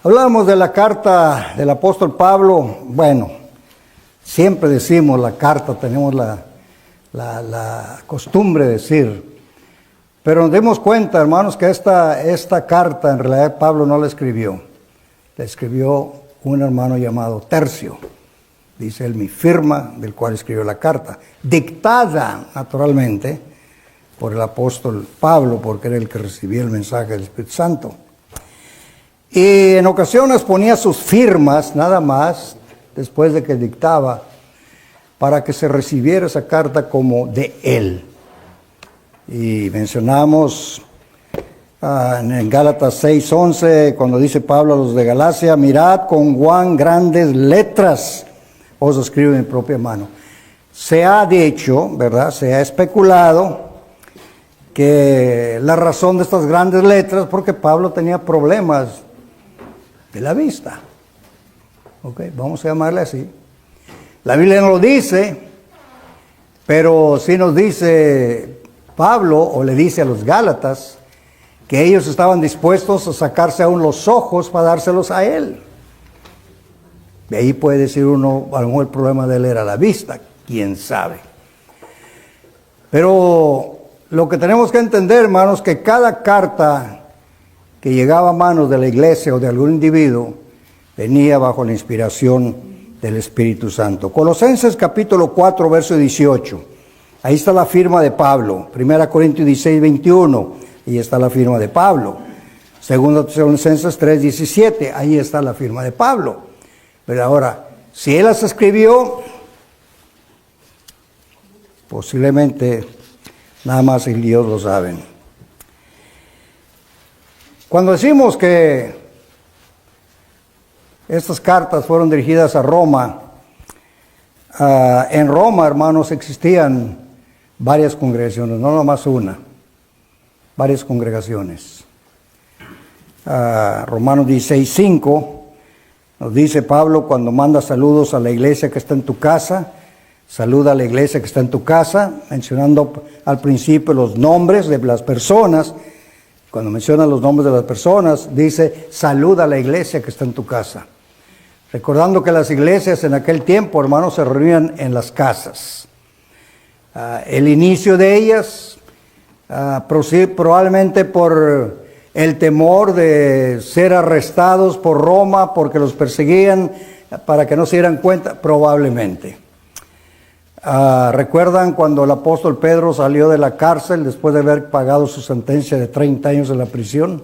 Hablamos de la carta del apóstol Pablo. Bueno, siempre decimos la carta, tenemos la costumbre de decir. Pero nos dimos cuenta, hermanos, que esta carta en realidad Pablo no la escribió. La escribió un hermano llamado Tercio. Dice él, mi firma, del cual escribió la carta. Dictada, naturalmente, por el apóstol Pablo, porque era el que recibía el mensaje del Espíritu Santo. Y en ocasiones ponía sus firmas, nada más, después de que dictaba, para que se recibiera esa carta como de él. Y mencionamos en Gálatas 6:11, cuando dice Pablo a los de Galacia, mirad con cuán grandes letras os escribo en mi propia mano. Se ha dicho, ¿verdad? Se ha especulado que la razón de estas grandes letras, porque Pablo tenía problemas de la vista. Ok, vamos a llamarle así. La Biblia no lo dice, pero sí nos dice Pablo, o le dice a los Gálatas, que ellos estaban dispuestos a sacarse aún los ojos para dárselos a él. De ahí puede decir uno, a lo mejor el problema de él era la vista, quién sabe. Pero lo que tenemos que entender, hermanos, que cada carta que llegaba a manos de la iglesia o de algún individuo, venía bajo la inspiración del Espíritu Santo. Colosenses capítulo 4, verso 18. Ahí está la firma de Pablo. 1 Corintios 16, 21. Ahí está la firma de Pablo. 2 Tesalonicenses 3, 17. Ahí está la firma de Pablo. Pero ahora, si él las escribió, posiblemente nada más el Dios lo saben. Cuando decimos que estas cartas fueron dirigidas a Roma, en Roma, hermanos, existían varias congregaciones, no nomás una, varias congregaciones. Romanos 16:5 nos dice Pablo cuando manda saludos a la iglesia que está en tu casa, saluda a la iglesia que está en tu casa, mencionando al principio los nombres de las personas. Cuando menciona los nombres de las personas, dice, saluda a la iglesia que está en tu casa. Recordando que las iglesias en aquel tiempo, hermanos, se reunían en las casas. El inicio de ellas, probablemente por el temor de ser arrestados por Roma, porque los perseguían, para que no se dieran cuenta, probablemente. ¿Recuerdan cuando el apóstol Pedro salió de la cárcel después de haber pagado su sentencia de 30 años en la prisión?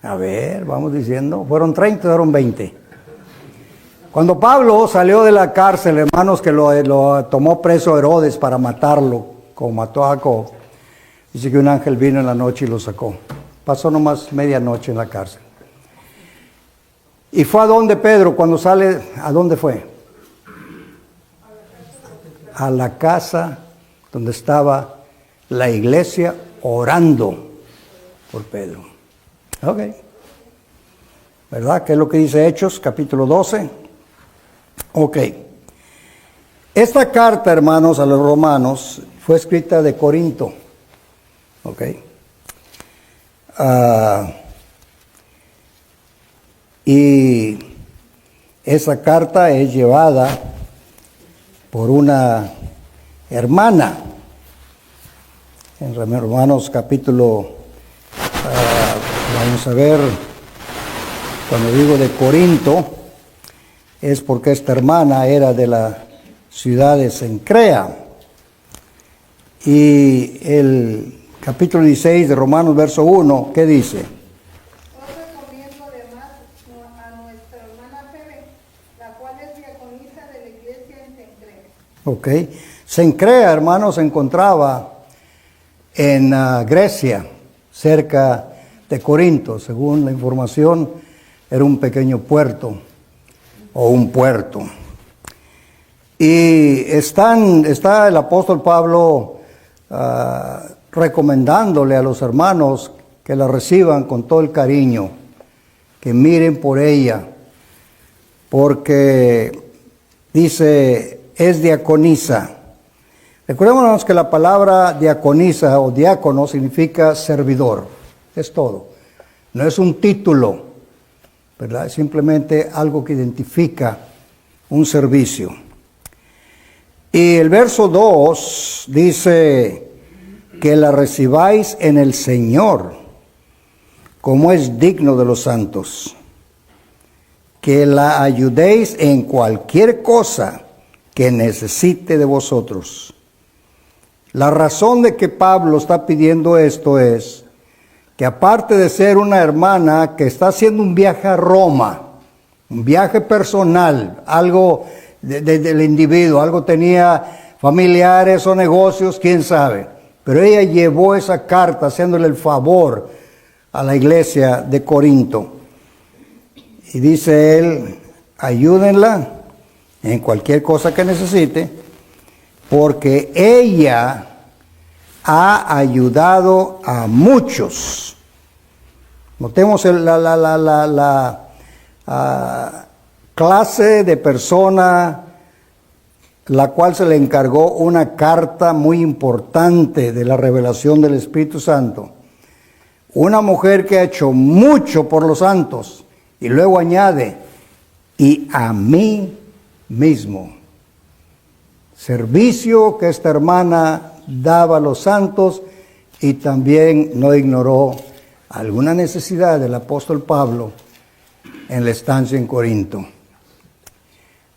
A ver, vamos diciendo, ¿fueron 30 o fueron 20? Cuando Pablo salió de la cárcel, hermanos, que lo tomó preso Herodes para matarlo, como mató a Jacob, dice que un ángel vino en la noche y lo sacó. Pasó nomás medianoche en la cárcel. ¿Y fue a dónde Pedro cuando sale? ¿A dónde fue? A la casa donde estaba la iglesia orando por Pedro. Ok. ¿Verdad? ¿Qué es lo que dice Hechos, capítulo 12? Ok. Esta carta, hermanos, a los romanos fue escrita de Corinto. Ok. Y esa carta es llevada por una hermana. En Romanos capítulo, vamos a ver, cuando digo de Corinto, es porque esta hermana era de la ciudad de Cencrea. Y el capítulo 16 de Romanos, verso 1, ¿qué dice? Ok. Cencrea, hermanos, se encontraba en Grecia, cerca de Corinto. Según la información, era un pequeño puerto o un puerto. Y está el apóstol Pablo recomendándole a los hermanos que la reciban con todo el cariño, que miren por ella, porque dice, es diaconisa. Recordémonos que la palabra diaconisa o diácono significa servidor, es todo. No es un título, ¿verdad? Es simplemente algo que identifica un servicio. Y el verso 2 dice que la recibáis en el Señor, como es digno de los santos, que la ayudéis en cualquier cosa que necesite de vosotros. La razón de que Pablo está pidiendo esto es que aparte de ser una hermana que está haciendo un viaje a Roma, un viaje personal, algo del individuo, algo tenía familiares o negocios, quién sabe, pero ella llevó esa carta haciéndole el favor a la iglesia de Corinto. Y dice él, ayúdenla en cualquier cosa que necesite, porque ella ha ayudado a muchos. Notemos la clase de persona la cual se le encargó una carta muy importante de la revelación del Espíritu Santo. Una mujer que ha hecho mucho por los santos. Y luego añade, y a mí mismo. Servicio que esta hermana daba a los santos y también no ignoró alguna necesidad del apóstol Pablo en la estancia en Corinto.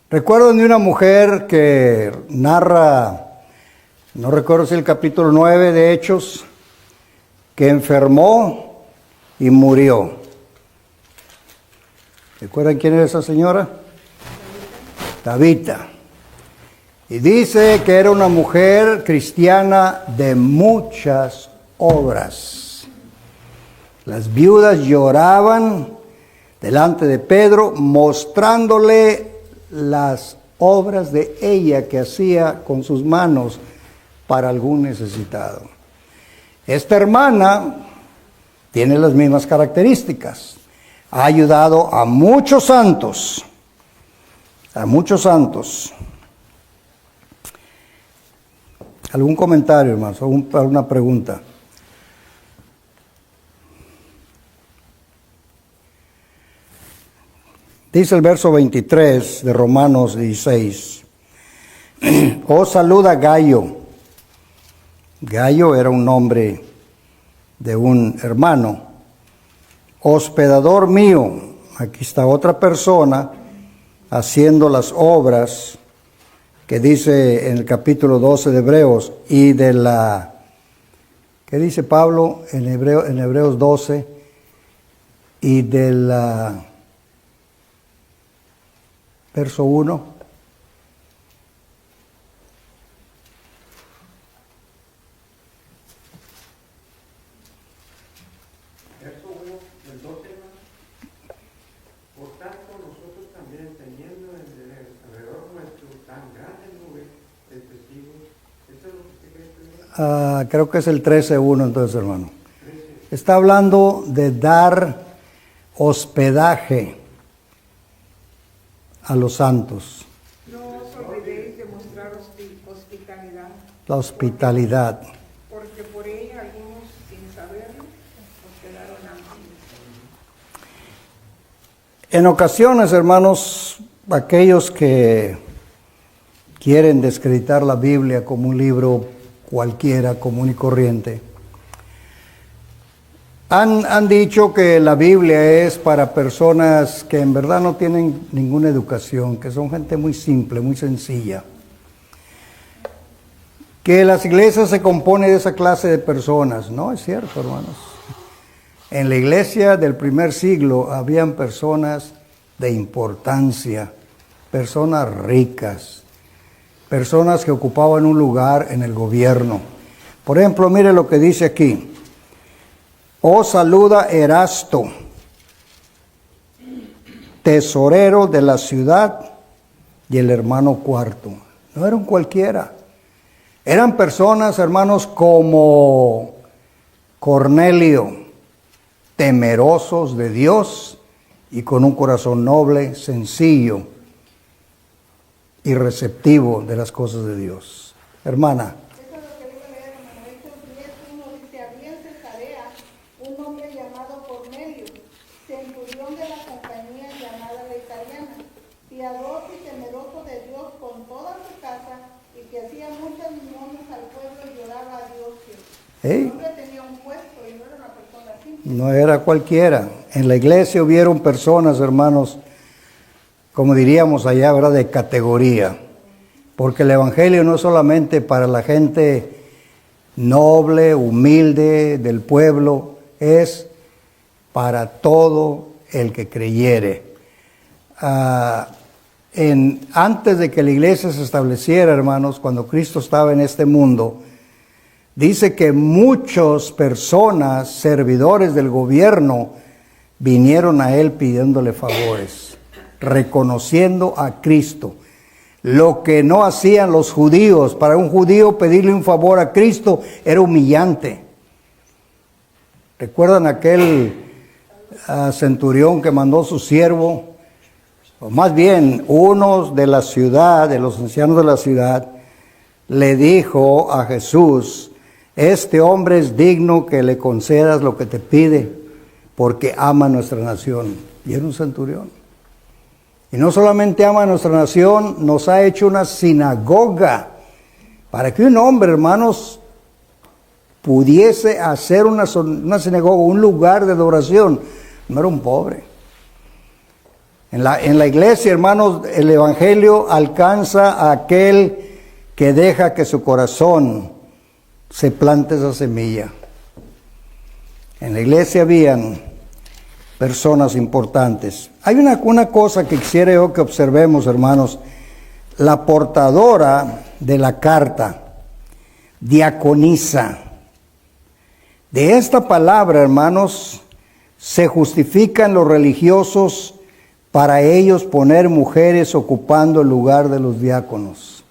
Recuerdo de una mujer que narra, no recuerdo si el capítulo 9 de Hechos, que enfermó y murió. ¿Recuerdan quién era esa señora? Tabita. Y dice que era una mujer cristiana de muchas obras. Las viudas lloraban delante de Pedro, mostrándole las obras de ella que hacía con sus manos para algún necesitado. Esta hermana tiene las mismas características. Ha ayudado a muchos santos, ¿Algún comentario, hermanos? ¿Alguna pregunta? Dice el verso 23 de Romanos 16. Os saluda Gayo. Gayo era un nombre de un hermano. Hospedador mío. Aquí está otra persona haciendo las obras que dice en el capítulo 12 de Hebreos y de la, ¿qué dice Pablo en Hebreos 12? Y del verso 1. Verso 1 del 12. Por tanto, nosotros también, teniendo alrededor nuestro tan grande nube de testigos, ¿eso es lo que se cree? Creo que es el 13:1 entonces, hermano. Está hablando de dar hospedaje a los santos. No os olvidéis de mostrar hospitalidad, La hospitalidad. porque por ella algunos, sin saberlo, hospedaron a muchos. En ocasiones, hermanos, aquellos que quieren desacreditar la Biblia como un libro cualquiera, común y corriente, han dicho que la Biblia es para personas que en verdad no tienen ninguna educación, que son gente muy simple, muy sencilla. Que las iglesias se componen de esa clase de personas. No es cierto, hermanos. En la iglesia del primer siglo habían personas de importancia, personas ricas, personas que ocupaban un lugar en el gobierno. Por ejemplo, mire lo que dice aquí. Os saluda Erasto, tesorero de la ciudad, y el hermano Cuarto. No eran cualquiera. Eran personas, hermanos, como Cornelio, temerosos de Dios y con un corazón noble, sencillo y receptivo de las cosas de Dios. Hermana. piadoso y temeroso de Dios con toda su casa, y que hacía muchas limosnas al pueblo y lloraba a Dios. El hombre tenía un puesto y no era una persona simple. No era cualquiera. En la iglesia hubieron personas, hermanos, como diríamos allá, ¿verdad?, de categoría. Porque el evangelio no es solamente para la gente noble, humilde del pueblo, es para todo el que creyere. Antes de que la iglesia se estableciera, hermanos, cuando Cristo estaba en este mundo, dice que muchas personas, servidores del gobierno, vinieron a él pidiéndole favores, reconociendo a Cristo. Lo que no hacían los judíos. Para un judío pedirle un favor a Cristo era humillante. ¿Recuerdan aquel centurión que mandó su siervo? O más bien, uno de la ciudad, de los ancianos de la ciudad, le dijo a Jesús: este hombre es digno que le concedas lo que te pide, porque ama a nuestra nación. Y era un centurión. Y no solamente ama a nuestra nación, nos ha hecho una sinagoga, para que un hombre, hermanos, pudiese hacer una sinagoga, un lugar de adoración. No era un pobre. En la iglesia, hermanos, el evangelio alcanza a aquel que deja que su corazón se plante esa semilla. En la iglesia habían personas importantes. Hay una cosa que quisiera yo que observemos, hermanos. La portadora de la carta, diaconisa. De esta palabra, hermanos, se justifican los religiosos para ellos poner mujeres ocupando el lugar de los diáconos.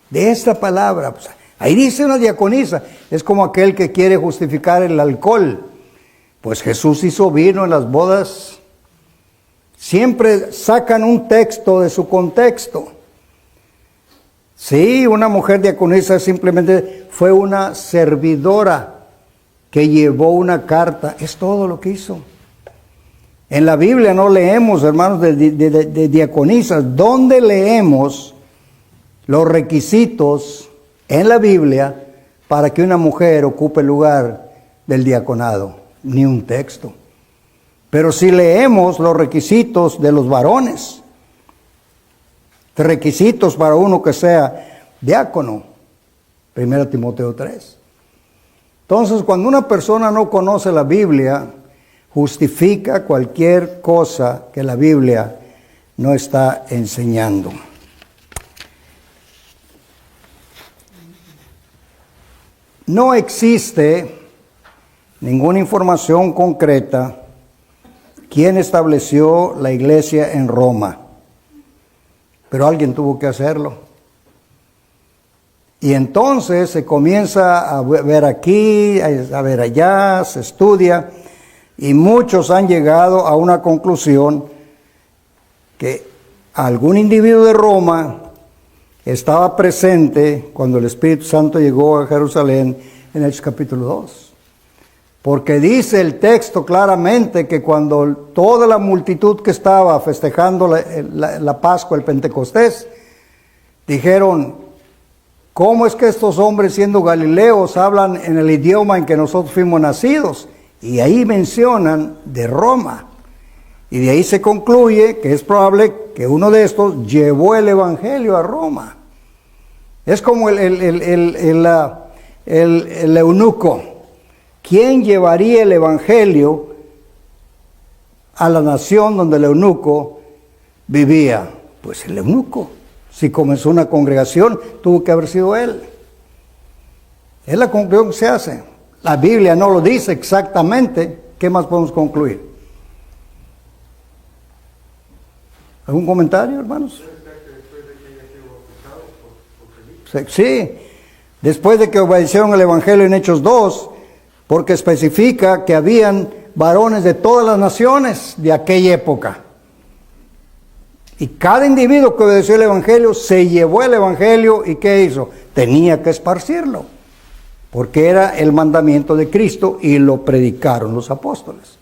De esta palabra, pues, ahí dice una diaconisa. Es como aquel que quiere justificar el alcohol. Pues Jesús hizo vino en las bodas. Siempre sacan un texto de su contexto. Sí, una mujer diaconisa simplemente fue una servidora que llevó una carta. Es todo lo que hizo. En la Biblia no leemos, hermanos, de diaconisas. ¿Dónde leemos los requisitos en la Biblia para que una mujer ocupe el lugar del diaconado? Ni un texto. Pero si leemos los requisitos de los varones, requisitos para uno que sea diácono, 1 Timoteo 3. Entonces, cuando una persona no conoce la Biblia, justifica cualquier cosa que la Biblia no está enseñando. No existe ninguna información concreta quién estableció la iglesia en Roma, pero alguien tuvo que hacerlo. Y entonces se comienza a ver aquí, a ver allá, se estudia, y muchos han llegado a una conclusión que algún individuo de Roma estaba presente cuando el Espíritu Santo llegó a Jerusalén en Hechos capítulo 2. Porque dice el texto claramente que cuando toda la multitud que estaba festejando la Pascua, el Pentecostés, dijeron: ¿cómo es que estos hombres, siendo galileos, hablan en el idioma en que nosotros fuimos nacidos? Y ahí mencionan de Roma. Y de ahí se concluye que es probable que uno de estos llevó el evangelio a Roma. Es como el eunuco. ¿Quién llevaría el evangelio a la nación donde el eunuco vivía? Pues el eunuco. Si comenzó una congregación, tuvo que haber sido él. Es la conclusión que se hace. La Biblia no lo dice exactamente. ¿Qué más podemos concluir? ¿Algún comentario, hermanos? Sí, después de que obedecieron el evangelio en Hechos 2, porque especifica que habían varones de todas las naciones de aquella época. Y cada individuo que obedeció el evangelio se llevó el evangelio, y ¿qué hizo? Tenía que esparcirlo, porque era el mandamiento de Cristo y lo predicaron los apóstoles.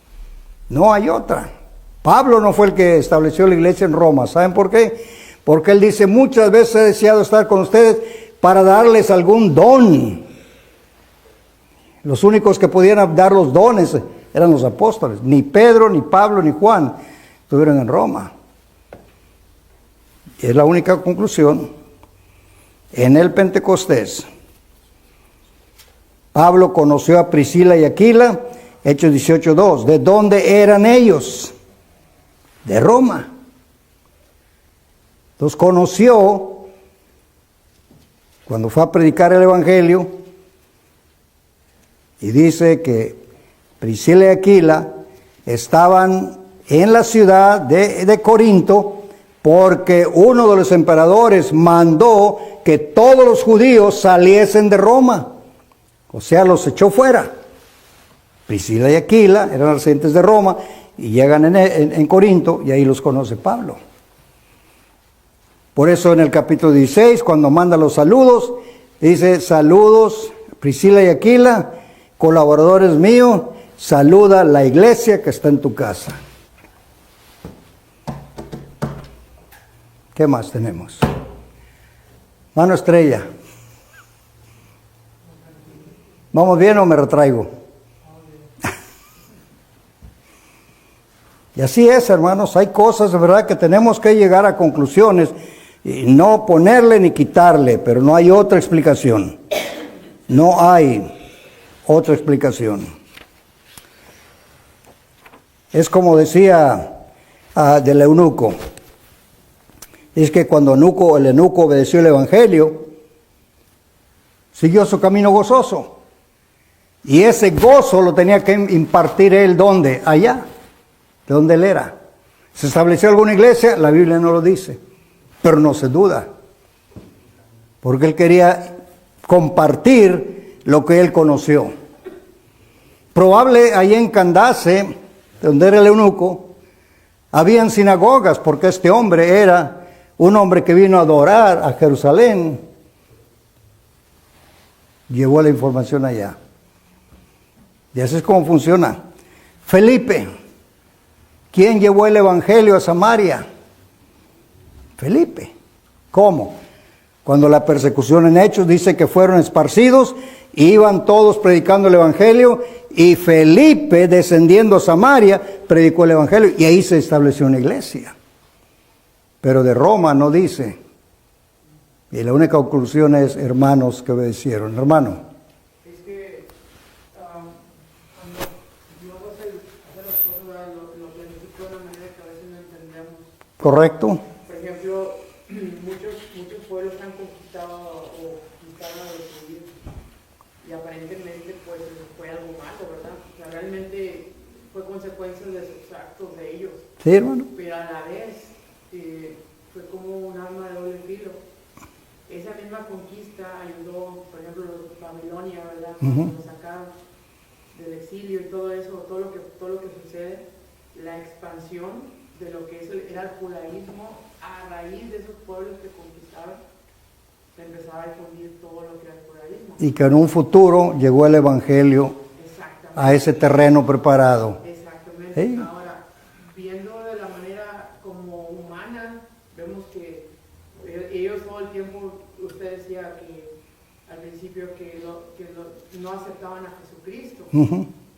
No hay otra. Pablo no fue el que estableció la iglesia en Roma. ¿Saben por qué? Porque Él dice, muchas veces he deseado estar con ustedes para darles algún don. Los únicos que podían dar los dones eran los apóstoles. Ni Pedro, ni Pablo, ni Juan estuvieron en Roma. Y es la única conclusión. En el Pentecostés, Pablo conoció a Priscila y Aquila, Hechos 18:2. ¿De dónde eran ellos? De Roma. Los conoció cuando fue a predicar el Evangelio, y dice que Priscila y Aquila estaban en la ciudad de Corinto porque uno de los emperadores mandó que todos los judíos saliesen de Roma, o sea, los echó fuera. Priscila y Aquila eran residentes de Roma y llegan en Corinto, y ahí los conoce Pablo. Por eso en el capítulo 16, cuando manda los saludos, dice: saludos Priscila y Aquila, colaboradores míos, saluda la iglesia que está en tu casa. ¿Qué más tenemos? Mano Estrella. ¿Vamos bien o me retraigo? Y así es, hermanos, hay cosas de verdad que tenemos que llegar a conclusiones y no ponerle ni quitarle, pero no hay otra explicación. No hay otra explicación. Es como decía del eunuco. Es que cuando el eunuco obedeció el Evangelio, siguió su camino gozoso. Y ese gozo lo tenía que impartir él, ¿dónde? Allá, de donde él era. ¿Se estableció alguna iglesia? La Biblia no lo dice, pero no se duda. Porque él quería compartir lo que él conoció. Probable allí en Candace, donde era el eunuco, habían sinagogas, porque este hombre era un hombre que vino a adorar a Jerusalén. Llevó la información allá. Y así es como funciona. Felipe. ¿Quién llevó el evangelio a Samaria? Felipe. ¿Cómo? Cuando la persecución en Hechos dice que fueron esparcidos, iban todos predicando el evangelio, y Felipe, descendiendo a Samaria, predicó el evangelio, y ahí se estableció una iglesia. Pero de Roma no dice. Y la única conclusión es hermanos que obedecieron. Hermano. Es que cuando Dios hace las cosas, lo planifica de una manera que a veces no entendemos. Correcto. Por ejemplo, muchos pueblos han conquistado o quitaron a destruir, y aparentemente pues fue algo malo, ¿verdad? O sea, realmente fue consecuencia de sus actos de ellos. Sí, hermano. Pero a la vez fue como un arma de doble filo. Esa misma conquista ayudó, por ejemplo, Babilonia, ¿verdad? Cuando lo sacaron del exilio y todo eso, todo lo que sucede, la expansión de lo que era el judaísmo a raíz de esos pueblos que conquistaron, se empezaba a difundir todo lo que era el judaísmo. Y que en un futuro llegó el evangelio a ese terreno preparado. Exactamente. ¿Sí? Ahora, viendo de la manera como humana, vemos que ellos todo el tiempo, usted decía que al principio que no aceptaban a Jesucristo,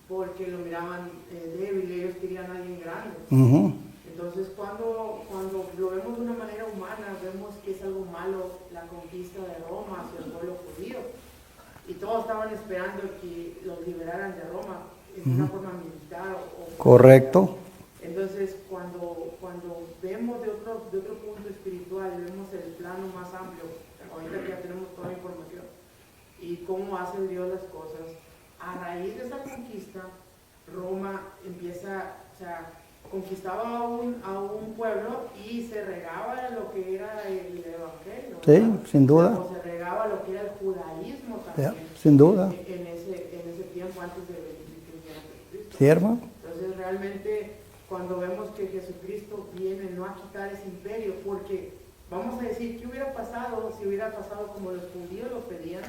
porque lo miraban débil, ellos querían a alguien grande. Entonces cuando lo vemos de una manera humana, vemos que es algo malo la conquista de Roma hacia el pueblo judío. Y todos estaban esperando que los liberaran de Roma en una forma militar. Correcto. Entonces cuando vemos de otro punto espiritual, vemos el plano más amplio, ahorita que ya tenemos toda la información, y cómo hace Dios las cosas, a raíz de esa conquista, Roma empieza, o sea, conquistaba a un pueblo y se regaba lo que era el evangelio. Sí, ¿verdad? sin duda. O se regaba lo que era el judaísmo también. Sin duda. En ese tiempo antes de que viniera Jesucristo. Sí, hermano. Entonces realmente cuando vemos que Jesucristo viene no a quitar ese imperio, porque vamos a decir, ¿qué hubiera pasado si hubiera pasado como los judíos lo pedían?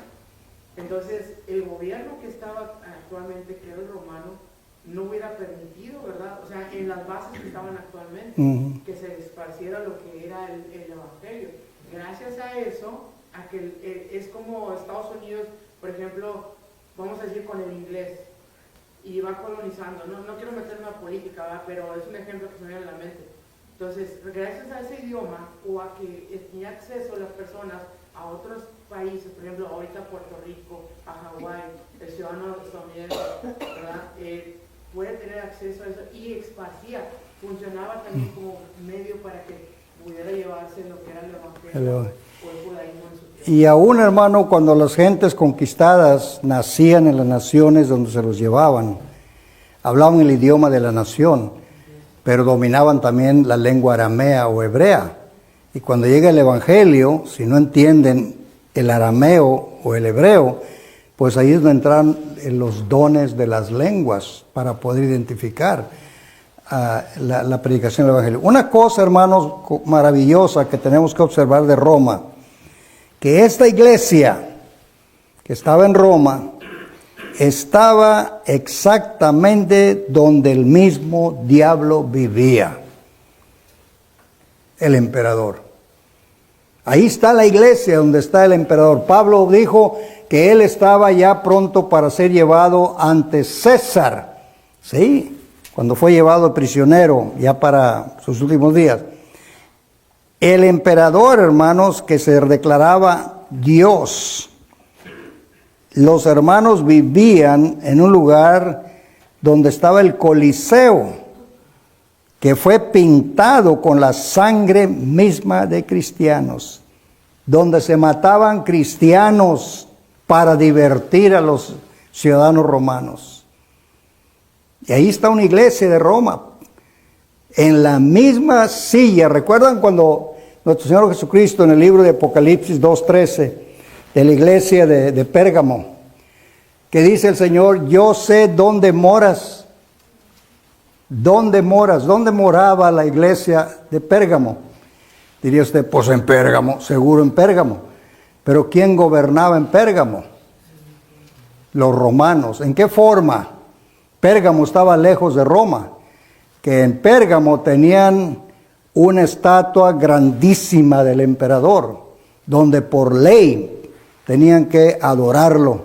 Entonces el gobierno que estaba actualmente, que era el romano, no hubiera permitido, ¿verdad? O sea, en las bases que estaban actualmente, que se esparciera lo que era el Evangelio. Gracias a eso, a que es como Estados Unidos, por ejemplo, vamos a decir con el inglés, y va colonizando. No quiero meterme a política, ¿verdad? Pero es un ejemplo que se me viene a la mente. Entonces, gracias a ese idioma o a que tenía acceso las personas a otros países, por ejemplo, ahorita a Puerto Rico, a Hawái, el ciudadano estadounidense, ¿verdad? Puede tener acceso a eso y esparcía. Funcionaba también como medio para que pudiera llevarse lo que era el evangelio o el judaísmo en su tiempo. Y aún, hermano, cuando las gentes conquistadas nacían en las naciones donde se los llevaban, hablaban el idioma de la nación, pero dominaban también la lengua aramea o hebrea. Y cuando llega el evangelio, si no entienden el arameo o el hebreo, pues ahí es donde entran los dones de las lenguas para poder identificar la predicación del evangelio. Una cosa, hermanos, maravillosa que tenemos que observar de Roma, que esta iglesia que estaba en Roma estaba exactamente donde el mismo diablo vivía, el emperador. Ahí está la iglesia donde está el emperador. Pablo dijo que él estaba ya pronto para ser llevado ante César. Sí, cuando fue llevado prisionero ya para sus últimos días. El emperador, hermanos, que se declaraba Dios. Los hermanos vivían en un lugar donde estaba el Coliseo, que fue pintado con la sangre misma de cristianos, donde se mataban cristianos para divertir a los ciudadanos romanos. Y ahí está una iglesia de Roma, en la misma silla. ¿Recuerdan cuando nuestro Señor Jesucristo en el libro de Apocalipsis 2:13, de la iglesia de Pérgamo, que dice el Señor, yo sé dónde moras? ¿Dónde moras? ¿Dónde moraba la iglesia de Pérgamo? Diría usted, pues en Pérgamo, seguro en Pérgamo. Pero ¿quién gobernaba en Pérgamo? Los romanos. ¿En qué forma? Pérgamo estaba lejos de Roma, que en Pérgamo tenían una estatua grandísima del emperador, donde por ley tenían que adorarlo.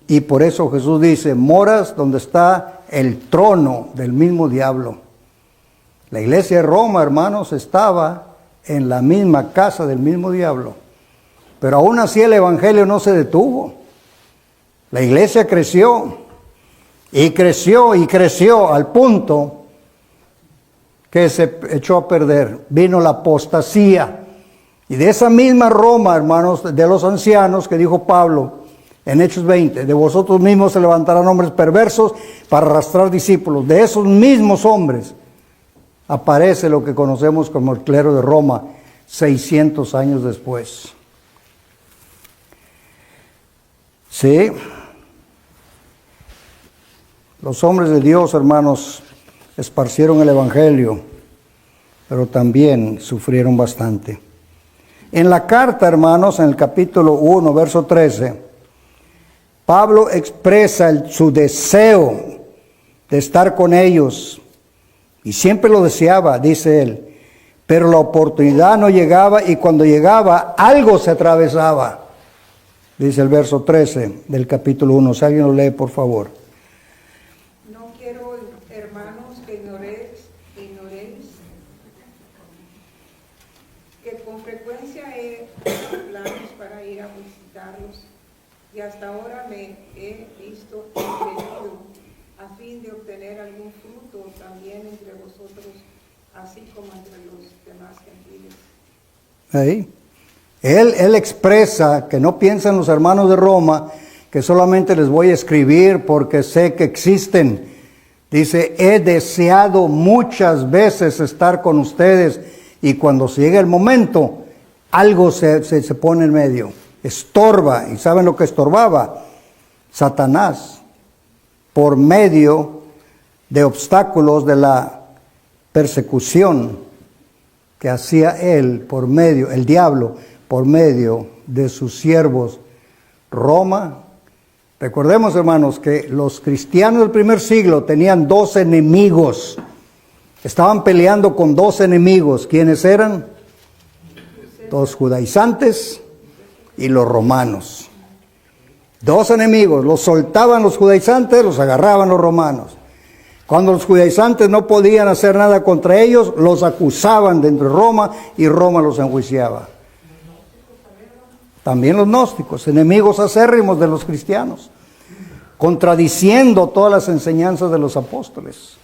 Y por eso Jesús dice, moras donde está el trono del mismo diablo. La iglesia de Roma, hermanos, estaba en la misma casa del mismo diablo. Pero aún así el evangelio no se detuvo. La iglesia creció y creció y creció al punto que se echó a perder. Vino la apostasía. Y de esa misma Roma, hermanos, de los ancianos que dijo Pablo en Hechos 20, de vosotros mismos se levantarán hombres perversos para arrastrar discípulos. De esos mismos hombres aparece lo que conocemos como el clero de Roma 600 años después. Sí, los hombres de Dios, hermanos, esparcieron el evangelio, pero también sufrieron bastante. En la carta, hermanos, en el capítulo 1, verso 13, Pablo expresa su deseo de estar con ellos, y siempre lo deseaba, dice él, pero la oportunidad no llegaba, y cuando llegaba, algo se atravesaba. Dice el verso 13 del capítulo 1. Si alguien lo lee, por favor. No quiero, hermanos, que ignoréis que con frecuencia he hecho planes para ir a visitarlos, y hasta ahora me he visto impedido a fin de obtener algún fruto también entre vosotros, así como entre los demás gentiles. Ahí. Él expresa que no piensan los hermanos de Roma que solamente les voy a escribir porque sé que existen. Dice, he deseado muchas veces estar con ustedes, y cuando se llega el momento, algo se pone en medio, estorba. ¿Y saben lo que estorbaba? Satanás, por medio de obstáculos de la persecución que hacía él por medio, el diablo, por medio de sus siervos. Roma, recordemos, hermanos, que los cristianos del primer siglo tenían dos enemigos Estaban peleando con dos enemigos. ¿Quiénes eran? Los judaizantes y los romanos. Dos enemigos. Los soltaban los judaizantes, los agarraban los romanos. Cuando los judaizantes no podían hacer nada contra ellos, los acusaban dentro de Roma y Roma los enjuiciaba. También los gnósticos, enemigos acérrimos de los cristianos, contradiciendo todas las enseñanzas de los apóstoles.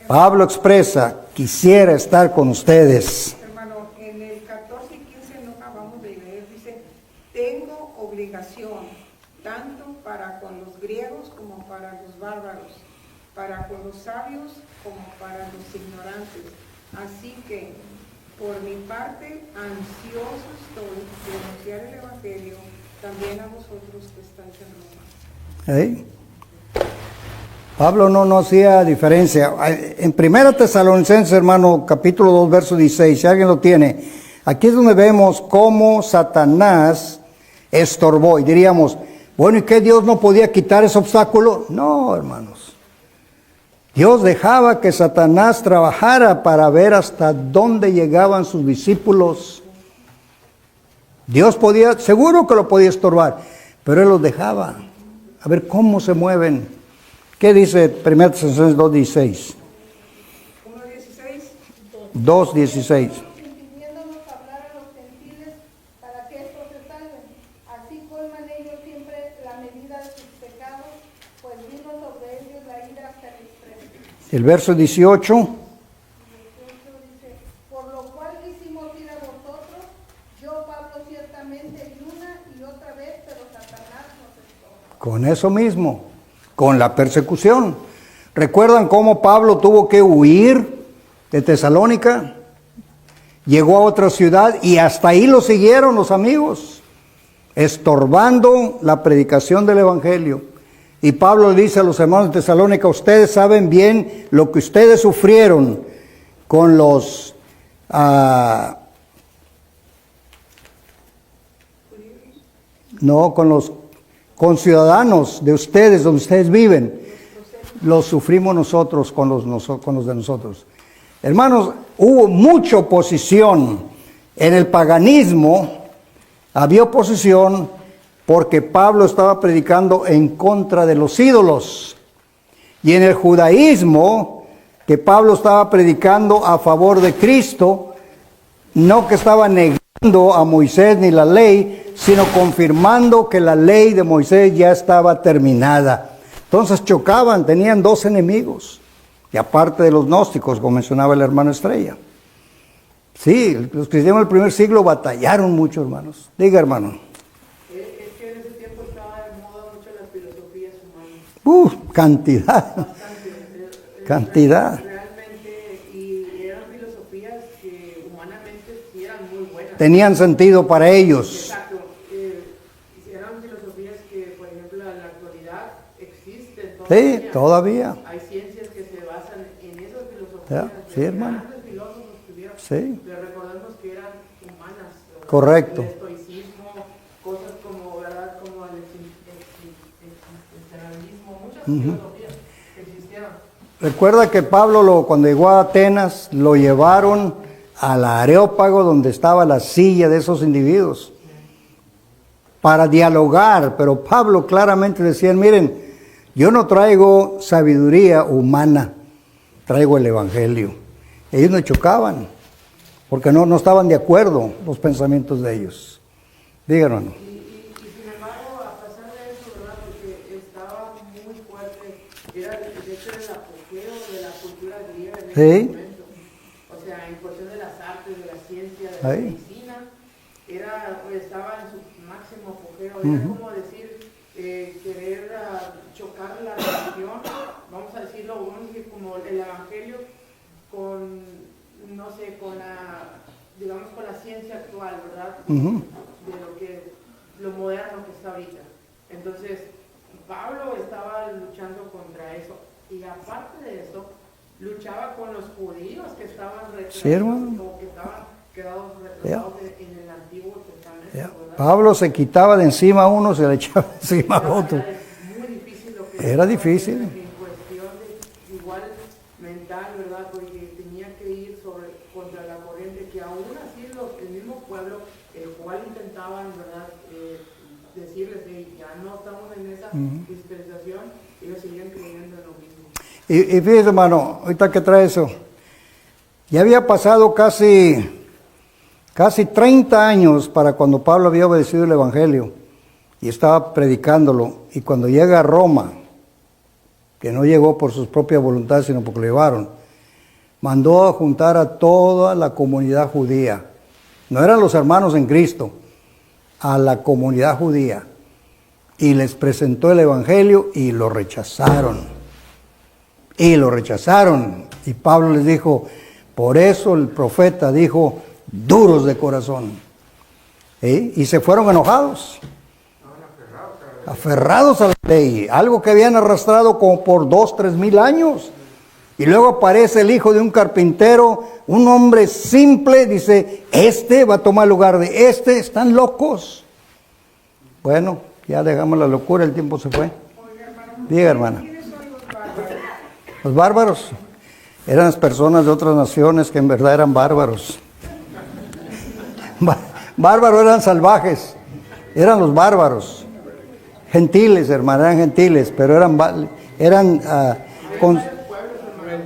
Pablo expresa, quisiera estar con ustedes. Hermano, en el 14 y 15 no acabamos de leer, dice, tengo obligación, tanto para con los griegos como para los bárbaros, para con los sabios como para los ignorantes. Así que, por mi parte, ansioso estoy de anunciar el Evangelio también a vosotros que estáis en Roma. Pablo no hacía diferencia. En 1 Tesalonicenses, hermano, capítulo 2, verso 16, si alguien lo tiene, aquí es donde vemos cómo Satanás estorbó. Y diríamos, bueno, ¿y qué Dios no podía quitar ese obstáculo? No, hermanos. Dios dejaba que Satanás trabajara para ver hasta dónde llegaban sus discípulos. Dios podía, seguro que lo podía estorbar, pero Él los dejaba. A ver cómo se mueven. ¿Qué dice 1 Tesalonicenses 2:16? 2:16. Impidiéndonos hablar a los gentiles para que estos se salven. Así colman ellos siempre la medida de sus pecados, pues vino sobre ellos la ira hasta el extremo. El verso 18. Dice, por lo cual quisimos ir a vosotros, yo Pablo ciertamente y una y otra vez, pero Satanás nos estorba. Con eso mismo, con la persecución. ¿Recuerdan cómo Pablo tuvo que huir de Tesalónica? Llegó a otra ciudad y hasta ahí lo siguieron los amigos, estorbando la predicación del Evangelio. Y Pablo le dice a los hermanos de Tesalónica, ustedes saben bien lo que ustedes sufrieron con los con los conciudadanos de ustedes, donde ustedes viven. Los sufrimos nosotros con los de nosotros. Hermanos, hubo mucha oposición. En el paganismo había oposición porque Pablo estaba predicando en contra de los ídolos. Y en el judaísmo, que Pablo estaba predicando a favor de Cristo, no que estaba negando a Moisés ni la ley, sino confirmando que la ley de Moisés ya estaba terminada. Entonces chocaban, tenían dos enemigos. Y aparte de los gnósticos, como mencionaba el hermano Estrella. Sí, los cristianos del primer siglo batallaron mucho, hermanos. Diga, hermano. Es que en ese tiempo estaba de moda mucho las filosofías humanas. Cantidad. Cantidad. Realmente, y eran filosofías que humanamente sí eran muy buenas. Tenían sentido para ellos. Exacto. Eran filosofías que, por ejemplo, en la actualidad existen todavía. Sí, todavía. Hay ciencias que se basan en esas filosofías. Ya, sí, hermano. Grandes filósofos tuvieron. Sí. Pero recordemos que eran humanas. ¿Verdad? Correcto. El estoicismo, cosas como, ¿verdad? Como el existencialismo, muchas filosofías que existieron. Recuerda que Pablo, cuando llegó a Atenas, lo llevaron al Areópago donde estaba la silla de esos individuos para dialogar, pero Pablo claramente decía, miren, yo no traigo sabiduría humana, traigo el Evangelio. Ellos no chocaban, porque no estaban de acuerdo los pensamientos de ellos. Díganos. Y sin embargo, a pesar de eso, ¿verdad? Porque estaba muy fuerte, era de hecho el apogeo de la cultura griega en ese momento. O sea, en cuestión de las artes, de la ciencia, de la medicina, estaba en su máximo apogeo. Era como decir, querer chocar la religión, vamos a decir como el Evangelio con, no sé, con la ciencia actual, ¿verdad? De lo moderno que está ahorita. Entonces, Pablo estaba luchando contra eso. Y aparte de eso, luchaba con los judíos que estaban retrasados o que estaban quedados retrasados en el Antiguo Testamento. ¿Verdad? Pablo se quitaba de encima a uno, se le echaba encima al otro. Es muy difícil lo que era difícil. En cuestión de, igual mental, ¿verdad? Porque tenía que ir contra la corriente, que aún así el mismo pueblo, el cual intentaban, ¿verdad? Decirles, hey, ya no estamos en esa dispensación, ellos seguían creyendo en lo mismo. Y fíjese, hermano, ahorita que trae eso, ya había pasado casi 30 años para cuando Pablo había obedecido el Evangelio y estaba predicándolo, y cuando llega a Roma, que no llegó por sus propias voluntades, sino porque lo llevaron, mandó a juntar a toda la comunidad judía. No eran los hermanos en Cristo, a la comunidad judía. Y les presentó el Evangelio y lo rechazaron. Y lo rechazaron. Y Pablo les dijo, por eso el profeta dijo, duros de corazón. Y se fueron enojados. Aferrados a la ley, algo que habían arrastrado como por 2,000-3,000 años. Y luego aparece el hijo de un carpintero, un hombre simple, dice, este va a tomar lugar de este, están locos. Bueno, ya dejamos la locura, el tiempo se fue. Diga, hermana. ¿Quiénes son los bárbaros? Los bárbaros eran las personas de otras naciones que en verdad eran bárbaros. Bárbaros eran salvajes, eran los bárbaros. Gentiles, hermano, eran gentiles, pero eran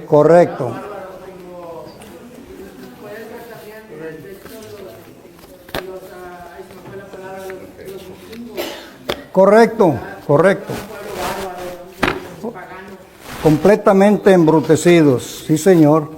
correcto. Correcto. Completamente embrutecidos, sí, señor.